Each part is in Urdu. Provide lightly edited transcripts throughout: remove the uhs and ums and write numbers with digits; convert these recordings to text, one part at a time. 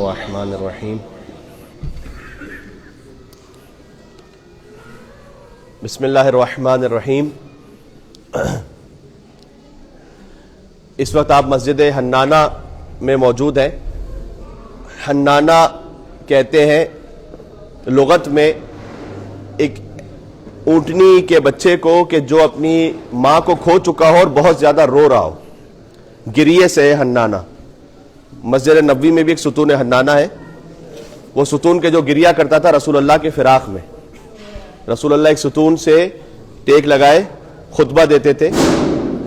الرحمن الرحیم بسم اللہ الرحمن الرحیم۔ اس وقت آپ مسجد حنانہ میں موجود ہیں۔ حنانہ کہتے ہیں لغت میں ایک اونٹنی کے بچے کو کہ جو اپنی ماں کو کھو چکا ہو اور بہت زیادہ رو رہا ہو، گریے سے حنانہ۔ مسجد نبوی میں بھی ایک ستون حنانہ ہے، وہ ستون کے جو گریا کرتا تھا رسول اللہ کے فراق میں۔ رسول اللہ ایک ستون سے ٹیک لگائے خطبہ دیتے تھے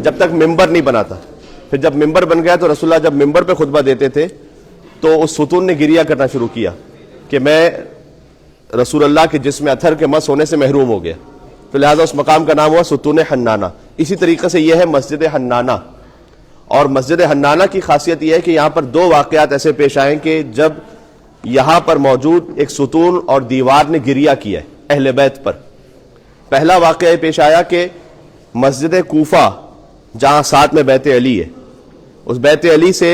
جب تک ممبر نہیں بنا تھا۔ پھر جب ممبر بن گیا تو رسول اللہ جب ممبر پہ خطبہ دیتے تھے تو اس ستون نے گریا کرنا شروع کیا کہ میں رسول اللہ کے جسم اتھر کے مس ہونے سے محروم ہو گیا، تو لہٰذا اس مقام کا نام ہوا ستون حنانہ۔ اسی طریقے سے یہ ہے مسجد حنانہ، اور مسجد حنانہ کی خاصیت یہ ہے کہ یہاں پر دو واقعات ایسے پیش آئیں کہ جب یہاں پر موجود ایک ستون اور دیوار نے گریا کیا ہے اہل بیت پر۔ پہلا واقعہ یہ پیش آیا کہ مسجد کوفہ جہاں ساتھ میں بیت علی ہے، اس بیت علی سے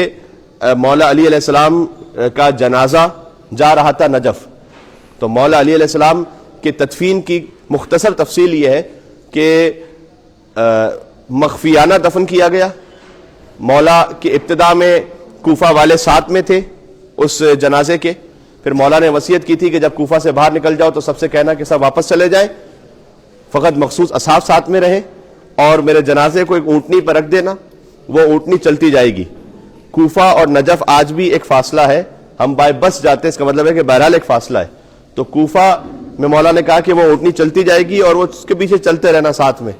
مولا علی علیہ السلام کا جنازہ جا رہا تھا نجف۔ تو مولا علی علیہ السلام کے تدفین کی مختصر تفصیل یہ ہے کہ مخفیانہ دفن کیا گیا۔ مولا کی ابتدا میں کوفہ والے ساتھ میں تھے اس جنازے کے، پھر مولا نے وصیت کی تھی کہ جب کوفہ سے باہر نکل جاؤ تو سب سے کہنا کہ سب واپس چلے جائیں، فقط مخصوص اصحاب ساتھ میں رہیں، اور میرے جنازے کو ایک اونٹنی پر رکھ دینا، وہ اونٹنی چلتی جائے گی۔ کوفہ اور نجف آج بھی ایک فاصلہ ہے، ہم بائی بس جاتے ہیں، اس کا مطلب ہے کہ بہرحال ایک فاصلہ ہے۔ تو کوفہ میں مولا نے کہا کہ وہ اونٹنی چلتی جائے گی اور وہ اس کے پیچھے چلتے رہنا ساتھ میں،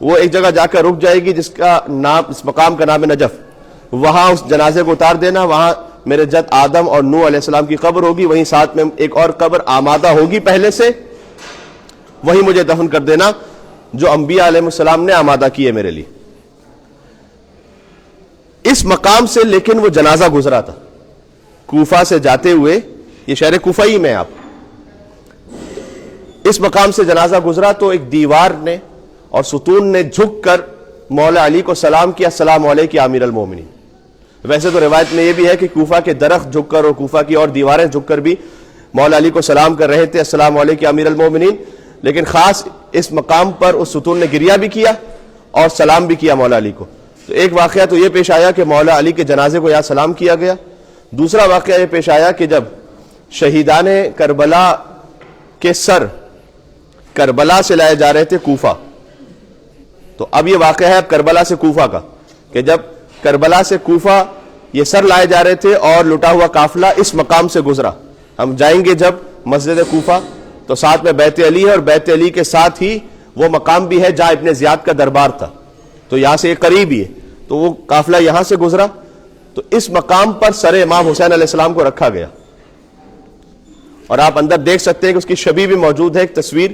وہ ایک جگہ جا کر رک جائے گی جس کا نام، اس مقام کا نام ہے نجف، وہاں اس جنازے کو اتار دینا، وہاں میرے جد آدم اور نوح علیہ السلام کی قبر ہوگی، وہیں ساتھ میں ایک اور قبر آمادہ ہوگی پہلے سے، وہیں مجھے دفن کر دینا جو انبیاء علیہ السلام نے آمادہ کی ہے میرے لیے۔ اس مقام سے لیکن وہ جنازہ گزرا تھا کوفہ سے جاتے ہوئے، یہ شہر کوفہ ہی میں آپ، اس مقام سے جنازہ گزرا تو ایک دیوار نے اور ستون نے جھک کر مولا علی کو سلام کیا، السلام علیک یا امیر المومنین۔ ویسے تو روایت میں یہ بھی ہے کہ کوفہ کے درخت جھک کر اور کوفہ کی اور دیواریں جھک کر بھی مولا علی کو سلام کر رہے تھے، السلام علیک یا امیر المومنین، لیکن خاص اس مقام پر اس ستون نے گریا بھی کیا اور سلام بھی کیا مولا علی کو۔ تو ایک واقعہ تو یہ پیش آیا کہ مولا علی کے جنازے کو یہاں سلام کیا گیا۔ دوسرا واقعہ یہ پیش آیا کہ جب شہیدان کربلا کے سر کربلا سے لائے جا رہے تھے کوفہ، تو اب یہ واقعہ ہے اب کربلا سے کوفہ کا، کہ جب کربلا سے کوفہ یہ سر لائے جا رہے تھے اور لٹا ہوا قافلہ اس مقام سے گزرا۔ ہم جائیں گے جب مسجد کوفہ تو ساتھ میں بیت علی ہے، اور بیت علی کے ساتھ ہی وہ مقام بھی ہے جہاں ابن زیاد کا دربار تھا، تو یہاں سے یہ قریب ہی ہے، تو وہ قافلہ یہاں سے گزرا، تو اس مقام پر سر امام حسین علیہ السلام کو رکھا گیا، اور آپ اندر دیکھ سکتے ہیں کہ اس کی شبیہ بھی موجود ہے، ایک تصویر۔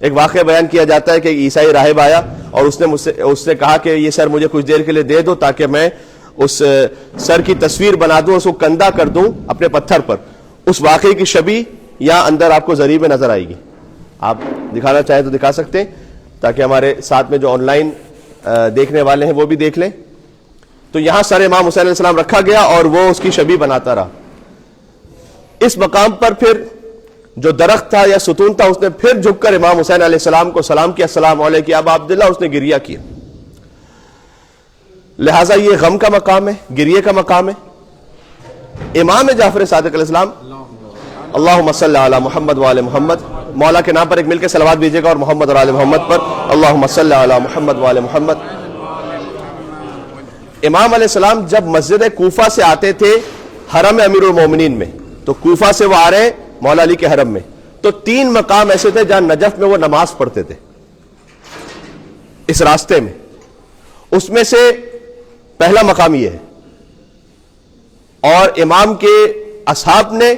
ایک واقعہ بیان کیا جاتا ہے کہ ایک عیسائی راہب آیا اور اس نے کہا کہ یہ سر مجھے کچھ دیر کے لیے دے دو تاکہ میں اس سر کی تصویر بنا دوں، اس کو کندہ کر دوں اپنے پتھر پر۔ اس واقعے کی شبیہ یہاں اندر آپ کو ضریب میں نظر آئے گی، آپ دکھانا چاہیں تو دکھا سکتے ہیں تاکہ ہمارے ساتھ میں جو آن لائن دیکھنے والے ہیں وہ بھی دیکھ لیں۔ تو یہاں سر امام حسین علیہ السلام رکھا گیا اور وہ اس کی شبیہ بناتا رہا۔ اس مقام پر پھر جو درخت تھا یا ستون تھا اس نے پھر جھک کر امام حسین علیہ السلام کو سلام کیا، السلام علیک یا ابا عبداللہ، اس نے گریہ کیا۔ لہٰذا یہ غم کا مقام ہے، گریے کا مقام ہے۔ امام جعفر صادق علیہ السلام، اللہم صلی علی محمد وآل محمد، مولا کے نام پر ایک مل کے صلوات بھیجیے گا اور محمد اور آل محمد پر، اللہم صلی علی محمد وآل محمد۔ امام علیہ السلام جب مسجد کوفہ سے آتے تھے حرم امیر المومنین میں، تو کوفہ سے وہ آ رہے ہیں مولا علی کے حرم میں، تو 3 مقام ایسے تھے جہاں نجف میں وہ نماز پڑھتے تھے اس راستے میں۔ اس میں سے پہلا مقام یہ ہے، اور امام کے اصحاب نے،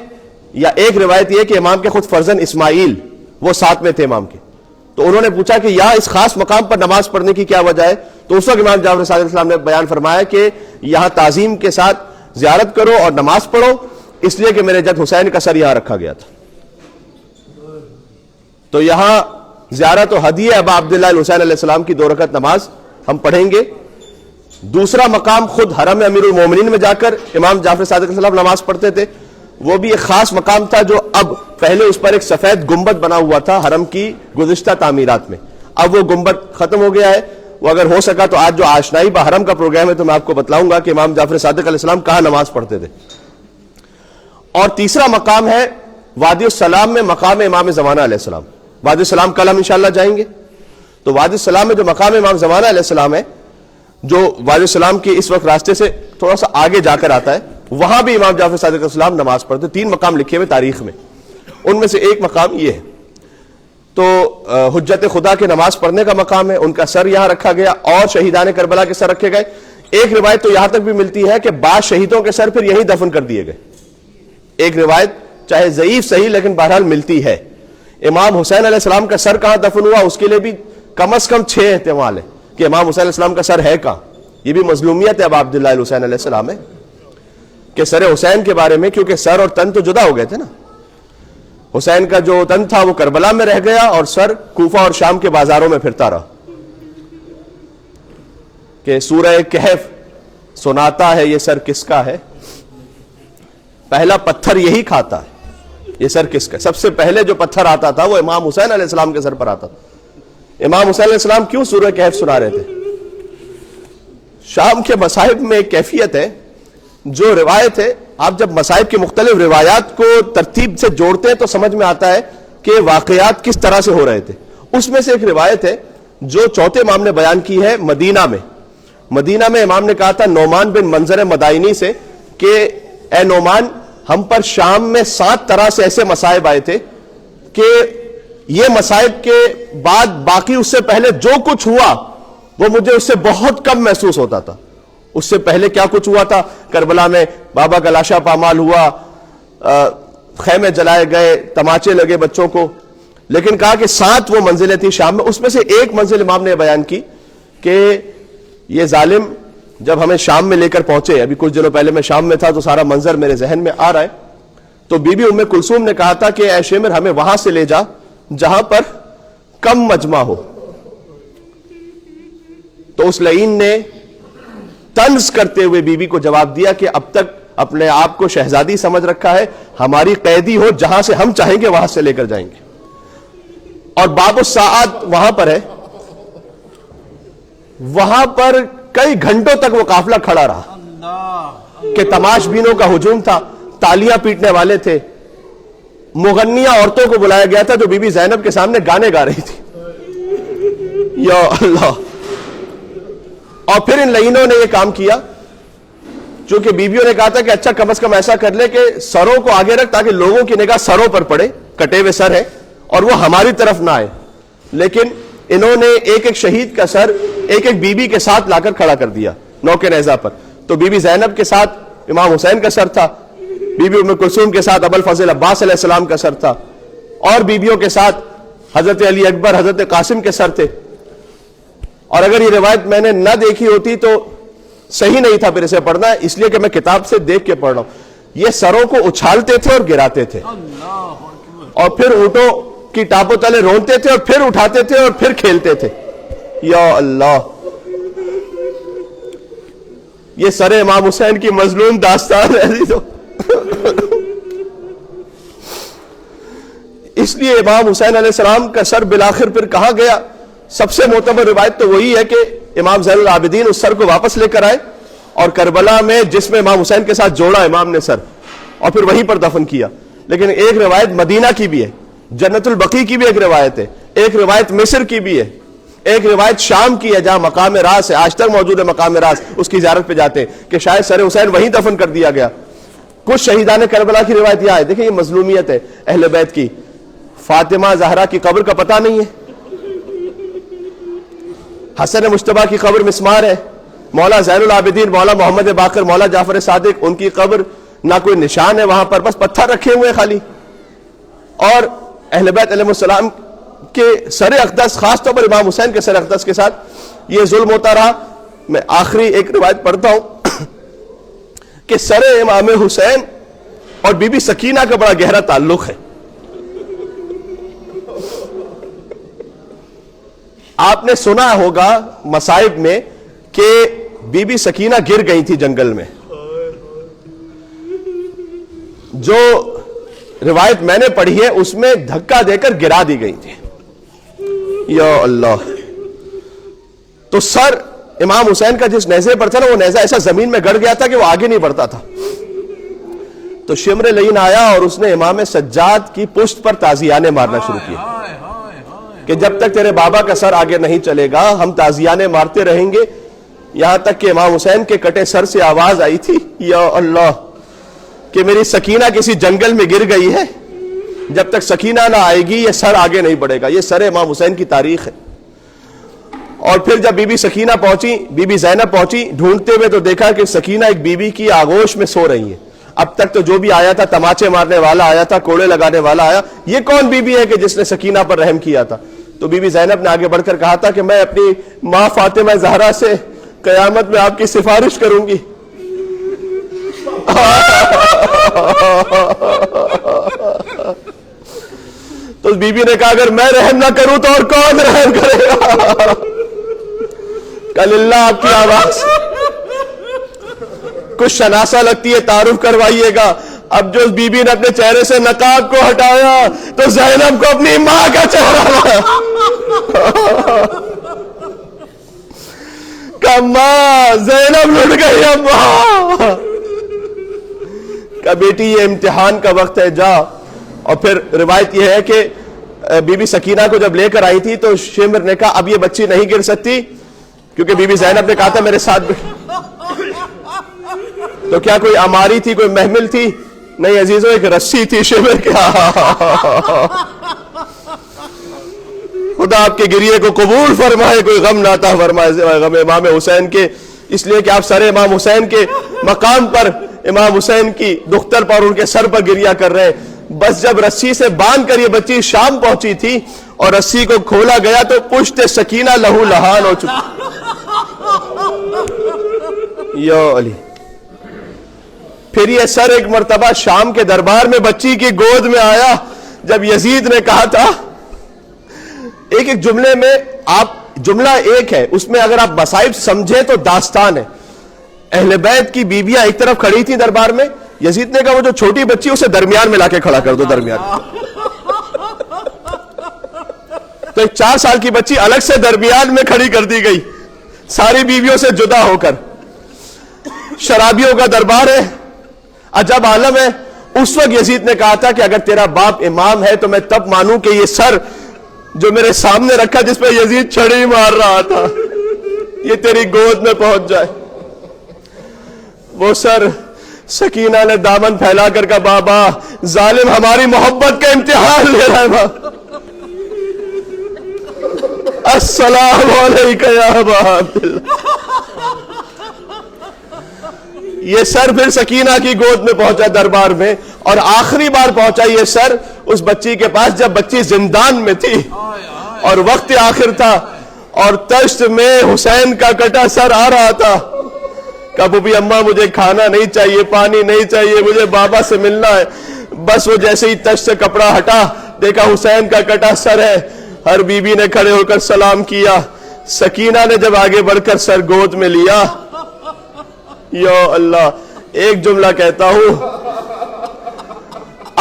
یا ایک روایت یہ کہ امام کے خود فرزند اسماعیل وہ ساتھ میں تھے امام کے، تو انہوں نے پوچھا کہ یہاں اس خاص مقام پر نماز پڑھنے کی کیا وجہ ہے؟ تو اس وقت امام جعفر صادق علیہ السلام نے بیان فرمایا کہ یہاں تعظیم کے ساتھ زیارت کرو اور نماز پڑھو، اس لیے کہ میرے جد حسین کا سر یہاں رکھا گیا تھا۔ تو یہاں زیارت و ہدیہ ابا عبداللہ الحسین علیہ السلام کی 2 رکعت نماز ہم پڑھیں گے۔ دوسرا مقام خود حرم امیر المومنین میں جا کر امام جعفر صادق علیہ السلام نماز پڑھتے تھے۔ وہ بھی ایک خاص مقام تھا جو اب پہلے اس پر ایک سفید گنبد بنا ہوا تھا حرم کی گزشتہ تعمیرات میں، اب وہ گنبد ختم ہو گیا ہے. وہ اگر ہو سکا تو آج جو آشنائی با حرم کا پروگرام ہے تو میں آپ کو بتلاؤں گا کہ امام جعفر صادق علیہ السلام کہاں نماز پڑھتے تھے. اور تیسرا مقام ہے وادی السلام میں مقام امام زمانہ علیہ السلام. وادی السلام کل ہم انشاءاللہ جائیں گے. تو وادی السلام میں جو مقام امام زمانہ علیہ السلام ہے، جو وادی السلام کے اس وقت راستے سے تھوڑا سا آگے جا کر آتا ہے، وہاں بھی امام جعفر صادق علیہ السلام نماز پڑھتے. 3 مقام لکھے ہوئے تاریخ میں، ان میں سے ایک مقام یہ ہے. تو حجت خدا کے نماز پڑھنے کا مقام ہے، ان کا سر یہاں رکھا گیا اور شہیدان کربلا کے سر رکھے گئے. ایک روایت تو یہاں تک بھی ملتی ہے کہ بعض شہیدوں کے سر پھر یہیں دفن کر دیے گئے. ایک روایت چاہے ضعیف صحیح لیکن بہرحال ملتی ہے. امام حسین علیہ السلام کا سر کہاں دفن ہوا اس کے لیے بھی کم از کم 6 احتمال ہے کہ امام حسین علیہ السلام کا سر ہے کہاں. یہ بھی مظلومیت ہے اب عبداللہ الحسین علیہ السلام ہے کہ سر حسین کے بارے میں، کیونکہ سر اور تن تو جدا ہو گئے تھے نا. حسین کا جو تن تھا وہ کربلا میں رہ گیا اور سر کوفہ اور شام کے بازاروں میں پھرتا رہا. کہ سورہ کہف سناتا ہے یہ سر کس کا ہے، پہلا پتھر یہی کھاتا ہے، یہ سر کس کا. سب سے پہلے جو پتھر آتا تھا وہ امام حسین علیہ السلام کے سر پر آتا تھا. امام حسین علیہ السلام کیوں سورہ کہف سنا رہے تھے؟ شام کے مصائب میں ایک کیفیت ہے، جو روایت ہے، آپ جب مصائب کی مختلف روایات کو ترتیب سے جوڑتے ہیں تو سمجھ میں آتا ہے کہ واقعات کس طرح سے ہو رہے تھے. اس میں سے ایک روایت ہے جو چوتھے امام نے بیان کی ہے مدینہ میں. مدینہ میں امام نے کہا تھا نعمان بن منظر مدائنی سے کہ اے نعمان، ہم پر شام میں 7 طرح سے ایسے مصائب آئے تھے کہ یہ مصائب کے بعد باقی اس سے پہلے جو کچھ ہوا وہ مجھے اس سے بہت کم محسوس ہوتا تھا. اس سے پہلے کیا کچھ ہوا تھا؟ کربلا میں بابا کا لاشا پامال ہوا، خیمے جلائے گئے، تماچے لگے بچوں کو. لیکن کہا کہ 7 وہ منزلیں تھیں شام میں. اس میں سے ایک منزل امام نے بیان کی کہ یہ ظالم جب ہمیں شام میں لے کر پہنچے، ابھی کچھ دنوں پہلے میں شام میں تھا تو سارا منظر میرے ذہن میں آ رہا ہے، تو بی بی ام کلثوم نے کہا تھا کہ اے شمر ہمیں وہاں سے لے جا جہاں پر کم مجمع ہو. تو اس لعین نے طنز کرتے ہوئے بی بی کو جواب دیا کہ اب تک اپنے آپ کو شہزادی سمجھ رکھا ہے، ہماری قیدی ہو، جہاں سے ہم چاہیں گے وہاں سے لے کر جائیں گے. اور باب الساعات وہاں پر ہے، وہاں پر کئی گھنٹوں تک وہ قافلہ کھڑا رہا کہ تماش بینوں کا ہجوم تھا، تالیاں پیٹنے والے تھے. مغنیہ عورتوں کو بلایا گیا تھا جو بی بی زینب کے سامنے گانے گا رہی تھی. یا اللہ. اور پھر ان لعینوں نے یہ کام کیا، چونکہ بیویوں نے کہا تھا کہ اچھا کم از کم ایسا کر لے کہ سروں کو آگے رکھ تاکہ لوگوں کی نگاہ سروں پر پڑے، کٹے ہوئے سر ہے اور وہ ہماری طرف نہ آئے. لیکن انہوں نے ایک ایک شہید کا سر ایک ایک بی بی کے ساتھ لا کر کھڑا کر دیا نوکے نیزہ پر. تو بی بی زینب کے ساتھ امام حسین کا سر تھا، بی بی ام کلثوم کے ساتھ ابو الفضل عباس علیہ السلام کا سر تھا، اور بیویوں کے ساتھ حضرت علی اکبر، حضرت قاسم کے سر تھے. اور اگر یہ روایت میں نے نہ دیکھی ہوتی تو صحیح نہیں تھا پھر اسے پڑھنا، اس لیے کہ میں کتاب سے دیکھ کے پڑھ رہا ہوں. یہ سروں کو اچھالتے تھے اور گراتے تھے، اور پھر اونٹوں کی ٹاپوں تلے رونتے تھے اور پھر اٹھاتے تھے اور پھر کھیلتے تھے. یا اللہ. یہ سر امام حسین کی مظلوم داستان ہے. تو اس لیے امام حسین علیہ السلام کا سر بالآخر پھر کہاں گیا؟ سب سے معتبر روایت تو وہی ہے کہ امام زین العابدین اس سر کو واپس لے کر آئے اور کربلا میں جس میں امام حسین کے ساتھ جوڑا امام نے سر، اور پھر وہیں پر دفن کیا. لیکن ایک روایت مدینہ کی بھی ہے، جنت البقیع کی بھی ایک روایت ہے، ایک روایت مصر کی بھی ہے، ایک روایت شام کی ہے جہاں مقام راس ہے، آج تک موجود ہے مقام راس، اس کی زیارت پہ جاتے ہیں کہ شاید سر حسین وہیں دفن کر دیا گیا. کچھ شہیدان کربلا کی روایت یہ ہے. دیکھیں یہ مظلومیت ہے اہل بیت کی. فاطمہ زہرا کی قبر کا پتہ نہیں ہے، حسن مجتبیٰ کی قبر مسمار ہے، مولا زین العابدین، مولا محمد باقر، مولا جعفر صادق، ان کی قبر نہ کوئی نشان ہے وہاں پر، بس پتھر رکھے ہوئے خالی. اور اہل بیت علیہ السلام کے سر اقدس، خاص طور پر امام حسین کے سر اقدس کے ساتھ یہ ظلم ہوتا رہا. میں آخری ایک روایت پڑھتا ہوں کہ سر امام حسین اور بی بی سکینہ کا بڑا گہرا تعلق ہے. آپ نے سنا ہوگا مصائب میں کہ بی بی سکینہ گر گئی تھی جنگل میں. جو روایت میں نے پڑھی ہے اس میں دھکا دے کر گرا دی گئی تھی. یا اللہ. تو سر امام حسین کا جس نیزے پر تھا نا وہ نیزہ ایسا زمین میں گڑ گیا تھا کہ وہ آگے نہیں بڑھتا تھا. تو شمر لعین آیا اور اس نے امام سجاد کی پشت پر تازیانے مارنا شروع کیا کہ جب تک تیرے بابا کا سر آگے نہیں چلے گا ہم تازیانے مارتے رہیں گے. یہاں تک کہ امام حسین کے کٹے سر سے آواز آئی تھی یا اللہ کہ میری سکینہ کسی جنگل میں گر گئی ہے, جب تک سکینہ نہ آئے گی یہ سر آگے نہیں بڑھے گا. یہ سر امام حسین کی تاریخ ہے. اور پھر جب بی بی سکینہ پہنچی, بی بی زینب پہنچی, ڈھونڈتے ہوئے تو دیکھا کہ سکینہ ایک بی بی کی آغوش میں سو رہی ہے. اب تک تو جو بھی آیا تھا تماچے مارنے والا آیا تھا, کوڑے لگانے والا آیا, یہ کون بی بی ہے کہ جس نے سکینہ پر رحم کیا تھا؟ تو بی بی زینب نے آگے بڑھ کر کہا تھا کہ میں اپنی ماں فاطمہ زہرا سے قیامت میں آپ کی سفارش کروں گی. تو بی بی نے کہا اگر میں رحم نہ کروں تو اور کون رحم کرے گا؟ کل اللہ آپ کی آواز کچھ شناسا لگتی ہے, تعارف کروائیے گا. اب جو بی بی نے اپنے چہرے سے نقاب کو ہٹایا تو زینب کو اپنی ماں کا چہرہ کہ ماں زینب لٹ گئی اماں کہ بیٹی یہ امتحان کا وقت ہے جا. اور پھر روایت یہ ہے کہ بی بی سکینہ کو جب لے کر آئی تھی تو شمر نے کہا اب یہ بچی نہیں گر سکتی کیونکہ بی بی زینب نے کہا تھا میرے ساتھ. تو کیا کوئی اماری تھی, کوئی محمل تھی؟ نہیں عزیزوں, ایک رسی تھی شمر کے. خدا آپ کے گریے کو قبول فرمائے, کوئی غم نہ عطا فرمائے غم امام حسین کے, اس لیے کہ آپ سر امام حسین کے مقام پر امام حسین کی دختر پر ان کے سر پر گریا کر رہے. بس جب رسی سے باندھ کر یہ بچی شام پہنچی تھی اور رسی کو کھولا گیا تو پشت سکینہ لہو لہان ہو چکی. یا علی. پھر یہ سر ایک مرتبہ شام کے دربار میں بچی کی گود میں آیا جب یزید نے کہا تھا, ایک ایک جملے میں آپ جملہ ایک ہے, اس میں اگر آپ مصائب سمجھیں تو داستان ہے. اہل بیت کی بیویاں ایک طرف کھڑی تھی دربار میں, یزید نے کہا وہ جو چھوٹی بچی اسے درمیان میں لا کے کھڑا کر دو درمیان. تو ایک 4 سال کی بچی الگ سے درمیان میں کھڑی کر دی گئی ساری بیویوں سے جدا ہو کر. شرابیوں کا دربار ہے, عجب عالم ہے. اس وقت یزید نے کہا تھا کہ اگر تیرا باپ امام ہے تو میں تب مانوں کہ یہ سر جو میرے سامنے رکھا جس پہ یزید چھڑی مار رہا تھا یہ تیری گود میں پہنچ جائے. وہ سر سکینہ نے دامن پھیلا کر کہا بابا ظالم ہماری محبت کا امتحان لے رہا ہے. السلام علیکم یا ابا عبداللہ. یہ سر پھر سکینہ کی گود میں پہنچا دربار میں, اور آخری بار پہنچا یہ سر اس بچی کے پاس جب بچی زندان میں تھی اور وقت آخر تھا اور تشت میں حسین کا کٹا سر آ رہا تھا. کہا بوبی اماں مجھے کھانا نہیں چاہیے, پانی نہیں چاہیے, مجھے بابا سے ملنا ہے. بس وہ جیسے ہی تشت سے کپڑا ہٹا دیکھا حسین کا کٹا سر ہے. ہر بی بی نے کھڑے ہو کر سلام کیا. سکینہ نے جب آگے بڑھ کر سر گود میں لیا, یا اللہ ایک جملہ کہتا ہوں,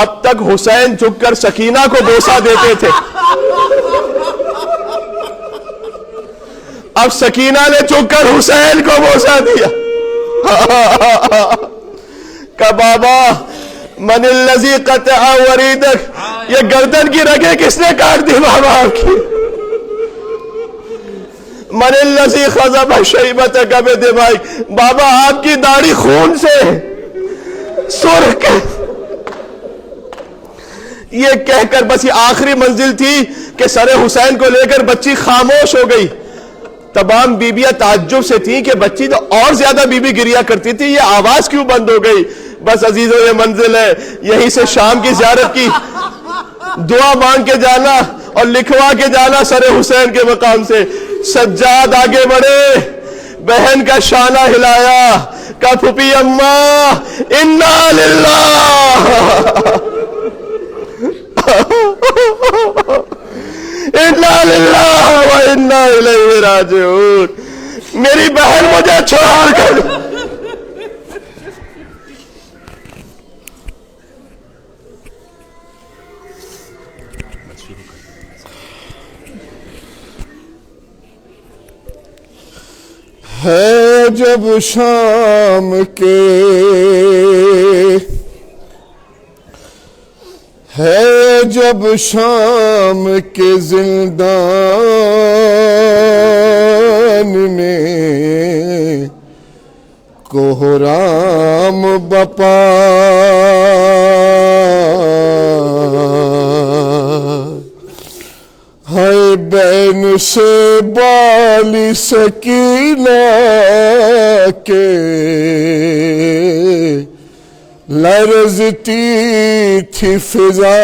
اب تک حسین جھک کر سکینہ کو بوسہ دیتے تھے, اب سکینہ نے جھک کر حسین کو بوسہ دیا. کہ بابا من الذی قطع وریدک, یہ گردن کی رگیں کس نے کاٹ دی بابا آپ کی؟ من الذی خضب شیبتک بدمائک, بابا آپ کی داڑھی خون سے سرخ. یہ کہہ کر بس یہ آخری منزل تھی کہ سر حسین کو لے کر بچی خاموش ہو گئی. تمام بیبیاں تعجب سے تھیں کہ بچی تو اور زیادہ بیوی گریا کرتی تھی, یہ آواز کیوں بند ہو گئی؟ بس عزیزوں یہ منزل ہے, یہیں سے شام کی زیارت کی دعا مانگ کے جانا اور لکھوا کے جانا سر حسین کے مقام سے. سجاد آگے بڑھے, بہن کا شانہ ہلایا, کہا پھوپھی اماں انا للہ انا للہ و انا الیہ راجعون, میری بہن مجھے چھوڑ کر. ہے جب شام کے زندان میں کوہرام بپا ہے بین سے بالی سکینہ کے لرزتی تھی فضا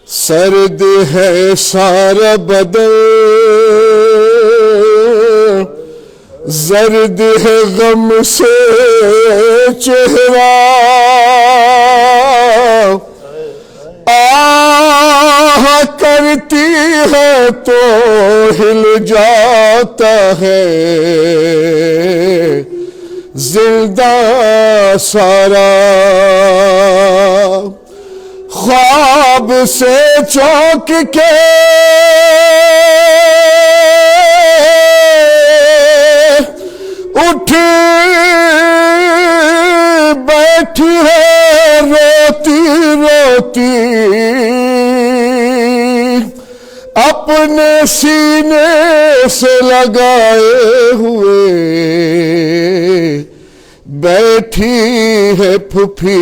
سرد ہے سارا بدن زرد ہے غم سے چہرہ آہ کرتی ہے تو ہل جاتا ہے زندہ سارا خواب سے چونک کے اٹھی بیٹھی ہے روتی روتی اپنے سینے سے لگائے ہوئے بیٹھی ہے پھوپھی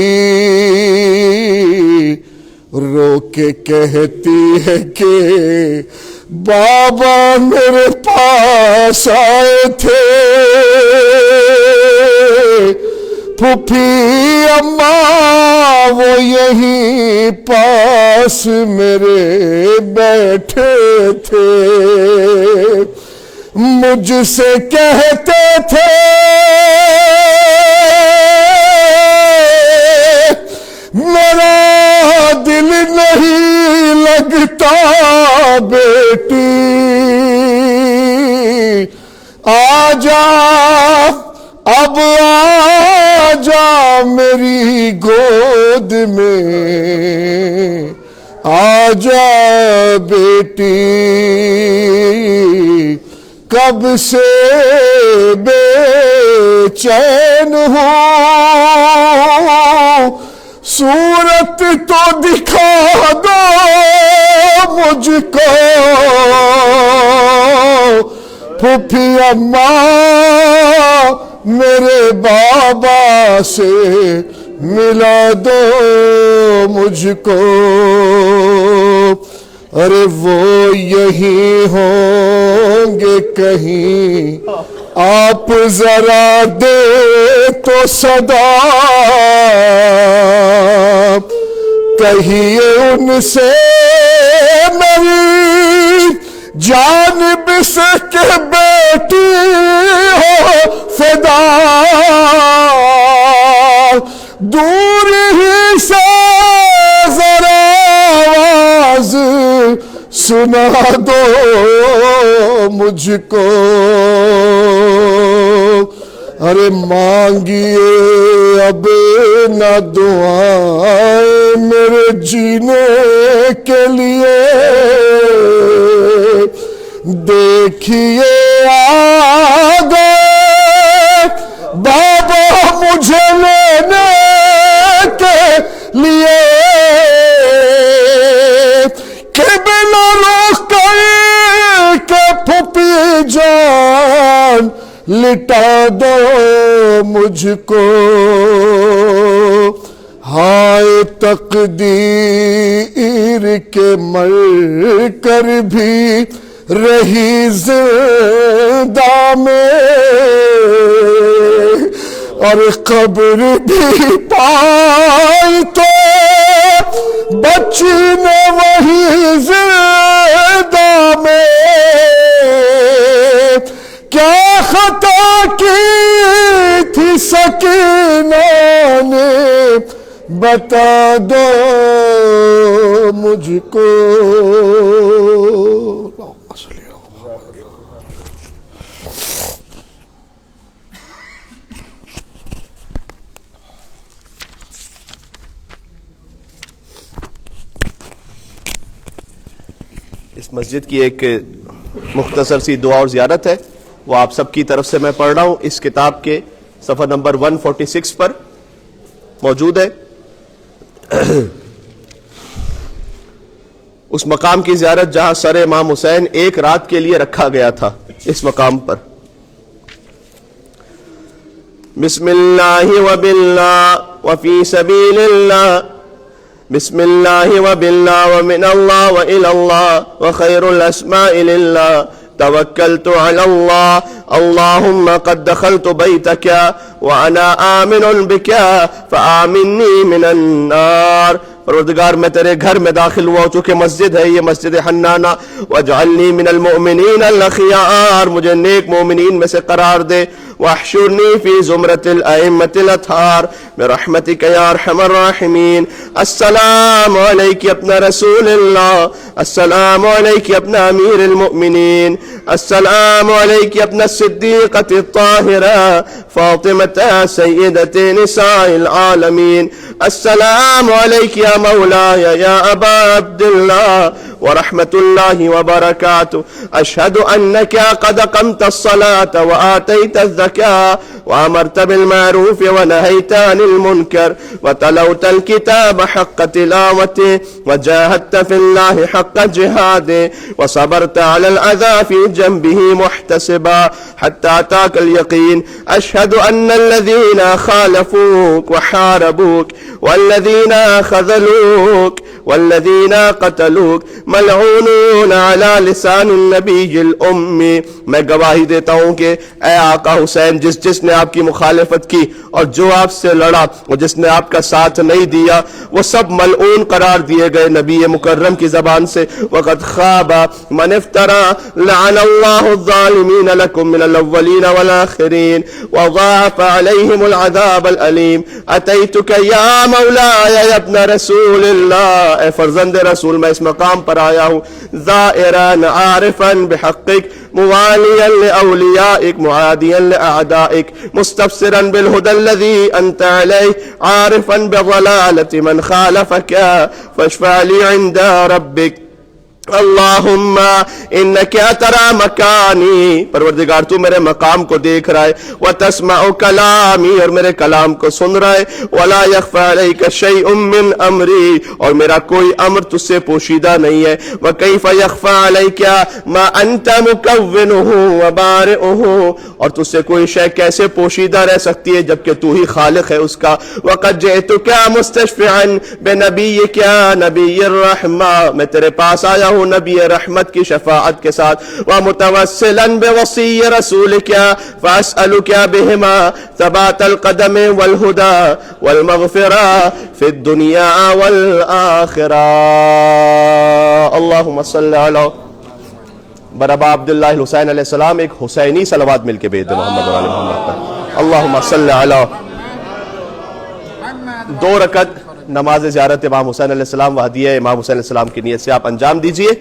رو کے کہتی ہے کہ بابا میرے پاس آئے تھے پھوپھی اماں وہ یہیں پاس میرے بیٹھے تھے مجھ سے کہتے تھے میرا دل نہیں لگتا بیٹی آجا اب آجا میری گود میں آجا بیٹی کب سے بے چین ہوں صورت تو دکھا دو مجھ کو پھوپھی اماں میرے بابا سے ملا دو مجھ کو ارے وہ یہی ہوں گے کہیں آپ ذرا دے تو صدا کہیے ان سے میری جانب سے کہ بیٹی ہو فدا دور ہی سے ذرا آواز سنا دو مجھ کو ارے مانگیے اب نہ دعائیں میرے جینے کے لیے دیکھیے آ گئے بابا مجھے لینے کے لیے قبلہ رخ کر کے پھوپھی جان لٹا دو مجھ کو ہائے تقدیر کے مر کر بھی رہی زندہ میں اور قبر بھی پائی تو بچی نے وہی زندہ میں کیا خطا کی تھی سکینہ نے بتا دو مجھ کو اس مسجد کی ایک مختصر سی دعا اور زیارت ہے، وہ آپ سب کی طرف سے میں پڑھ رہا ہوں، اس کتاب کے صفحہ نمبر 146 پر موجود ہے۔ اس مقام کی زیارت جہاں سر امام حسین ایک رات کے لیے رکھا گیا تھا، اس مقام پر۔ بسم اللہ وباللہ وفی سبیل اللہ، بسم اللہ وباللہ ومن اللہ وإلی اللہ وخیر الاسماء للہ، توکلت علی اللہ، اللہم قد دخلت بیتک وانا آمن بک فآمنی من النار۔ پروردگار میں تیرے گھر میں داخل ہوا، چونکہ مسجد ہے یہ مسجد حنانہ، واجعلنی من المؤمنین الاخیار، مجھے نیک مومنین میں سے قرار دے، واحشرنی فی زمرۃ الائمۃ الاطہار برحمتک یا ارحم الراحمین۔ السلام علیک اپنا رسول اللہ، السلام علیک اپنا امیر المؤمنین، السلام علیک اپنا صدیقۃ الطاہرہ فاطمۃ سیدۃ نساء العالمین، السلام علیک یا مولاي یا ابا عبد اللہ ورحمۃ اللہ وبرکاتہ، اشہد انک قد اقمت الصلاة وآتیت الزکاة وامرت بالمعروف ونہیت عن المنکر وتلوت الکتاب حق تلاوته وجاہدت فی اللہ حق جہاده وصبرت علی الأذى في جنبه محتسبا حتى أتاك اليقين، أشهد أن الذين خالفوك وحاربوك والذين خذلوك والذين قتلوك ملعونون على لسان النبي الأمي۔ میں گواہی دیتا ہوں کہ اے آقا حسین، جس نے آپ کی مخالفت کی اور جو آپ سے لڑا اور جس نے آپ کا ساتھ نہیں دیا، وہ سب ملعون قرار دیے گئے نبی مکرم کی زبان سے۔ وقد خاب من افترى لعن الله الظالمين لكم من الاولين والآخرين وضاعف عليهم العذاب الأليم۔ اتيتك يا مولاي يا ابن رسول الله، اے فرزند رسول میں اس مقام پر آیا ہوں، زائرا عارفا بحقك مواليا لأوليائك معاديا لأعدائك مستبصرا بالهدى الذي أنت عليه عارفا بضلالة من خالفك فاشفع لي عند ربك۔ اللہم انک تری مکانی، پروردگار تو میرے مقام کو دیکھ رہا ہے، وتسمع کلامی، اور میرے کلام کو سن رہا ہے، ولا یخفی علیک شیء من امری، اور میرا کوئی امر تجھ سے پوشیدہ نہیں ہے، وکیف یخفی علیک ما انت مکونہ وبارئہ، اور تجھ سے کوئی شے کیسے پوشیدہ رہ سکتی ہے جبکہ تو ہی خالق ہے اس کا۔ وقد جئتک مستشفعا بنبیک نبی الرحمہ، میں تیرے پاس آیا ہوں نبی رحمت کی شفاعت کے ساتھ، ومتوسلا بوصی رسولک فاسألک بہما ثبات القدم والہدى والمغفرہ فی الدنیا والآخرہ۔ اللہم صلی علی برابا عبداللہ الحسین علیہ السلام، ایک حسینی صلوات مل کے بھیج دے محمد و آل محمد پر۔ اللہم صلی علی، 2 رکعت نماز زیارت امام حسین علیہ السلام و ہدیہ امام حسین علیہ السلام کی نیت سے آپ انجام دیجئے،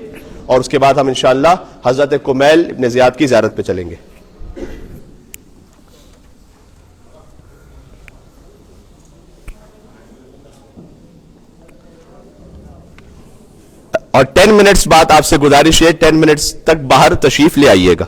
اور اس کے بعد ہم انشاءاللہ حضرت کمیل ابن زیاد کی زیارت پہ چلیں گے۔ اور 10 منٹس بعد آپ سے گزارش ہے 10 منٹس تک باہر تشریف لے آئیے گا۔